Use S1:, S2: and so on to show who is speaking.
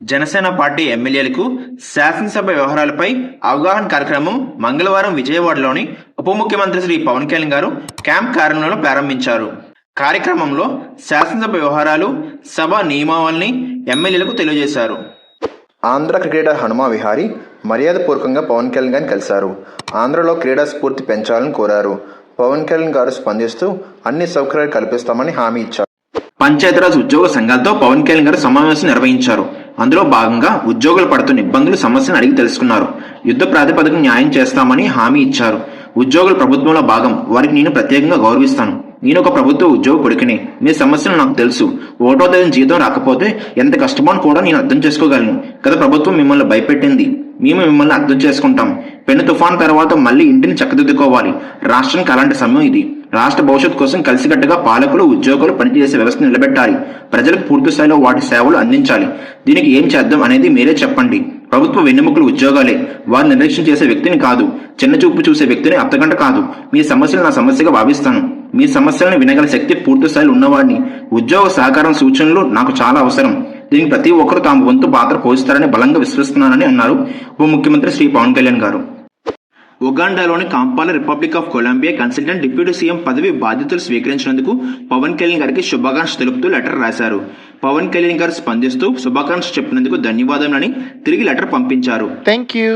S1: Janasena party ఎమ్మెల్యేలకు శాసనసభ వ్యవహారాలపై అవగాహన కార్యక్రమం మంగళవారం విజయవాడలోని ఉప ముఖ్యమంత్రి శ్రీ పవన్ కళ్యాణ్ గారు క్యాంప్ కార్యాలయంలో ప్రారంభించారు. కార్యక్రమంలో శాసనసభ వ్యవహారాలు, సభ నియమావళిని ఎమ్మెల్యేలకు తెలియజేశారు.
S2: ఆంధ్ర క్రికెటర్ హనుమ విహారీ మర్యాదపూర్వకంగా పవన్ కళ్యాణ్ గారిని కలిశారు. ఆంధ్రలో క్రీడా స్ఫూర్తి పెంచాలని కోరారు. పవన్ కళ్యాణ్ గారు స్పందిస్తూ అన్ని సౌకర్యాలు కల్పిస్తామని హామీ ఇచ్చారు.
S1: పంచాయతీరాజ్ ఉద్యోగ సంఘాలతో పవన్ కళ్యాణ్ గారు సమావేశం నిర్వహించారు. అందులో భాగంగా ఉద్యోగులు పడుతున్న ఇబ్బందులు, సమస్యను అడిగి తెలుసుకున్నారు. యుద్ధ ప్రాతిపదికన న్యాయం చేస్తామని హామీ ఇచ్చారు. ఉద్యోగులు ప్రభుత్వంలో భాగం, వారికి నేను ప్రత్యేకంగా గౌరవిస్తాను. నేను ఒక ప్రభుత్వ ఉద్యోగ కొడుకుని. మీ సమస్యలు నాకు తెలుసు. 1వ తేదీన జీతం రాకపోతే ఎంత కష్టమని కూడా నేను అర్థం చేసుకోగలను. గత ప్రభుత్వం మిమ్మల్ని భయపెట్టింది. మేము మిమ్మల్ని అర్థం చేసుకుంటాం. పెను తుఫాన్ తర్వాత మళ్ళీ ఇంటిని చక్కదిద్దుకోవాలి. రాష్ట్రానికి అలాంటి సమయం ఇది. రాష్ట్ర భవిష్యత్తు కోసం కలిసికట్టుగా పాలకులు, ఉద్యోగులు పనిచేసే వ్యవస్థను నిలబెట్టాలి. ప్రజలకు పూర్తి స్థాయిలో వాటి సేవలు అందించాలి. దీనికి ఏం చేద్దాం అనేది మీరే చెప్పండి. ప్రభుత్వ వెన్నెముకలు ఉద్యోగాలే. వారు నిర్లక్ష్యం చేసే వ్యక్తిని కాదు, చిన్న చూపు చూసే వ్యక్తిని అర్థగంట కాదు. మీ సమస్యలు నా సమస్యగా భావిస్తాను. మీ సమస్యలను వినగల శక్తి పూర్తి స్థాయిలో ఉన్నవాడిని. ఉద్యోగ సహకారం, సూచనలు నాకు చాలా అవసరం. దీనికి ప్రతి ఒక్కరూ తాము వంతు పాత్ర పోషిస్తారని బలంగా విశ్వసిస్తున్నానని అన్నారు ఉప ముఖ్యమంత్రి శ్రీ పవన్ కళ్యాణ్ గారు. ఉగాండాలోని Kampala, Republic of Colombia consultant deputy CM పదవి బాధ్యతలు స్వీకరించినందుకు పవన్ కళ్యాణ్ గారికి శుభాకాంక్షలు తెలుపుతూ లెటర్ రాశారు. పవన్ కళ్యాణ్ గారు స్పందిస్తూ శుభాకాంక్షలు చెప్పినందుకు ధన్యవాదాలని తిరిగి లెటర్ పంపించారు.
S3: Thank you.